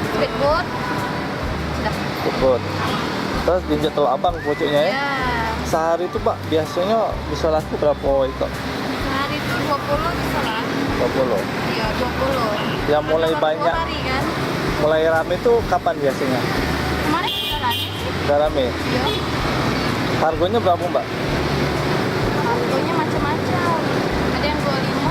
speedboat. Sudah. Ikut. Terus di Jatuh Abang pucuknya ya. Ya. Sehari itu Pak biasanya bisa laku berapa itu? Sehari itu 20 bisa lah. 20. Iya, 20. Yang mulai Kalau banyak, 2 hari kan. mulai rame itu kapan biasanya? Kemarin kita rame sih. Udah rame. Iya. Harganya berapa Mbak? Harganya macam-macam. Ada yang 25,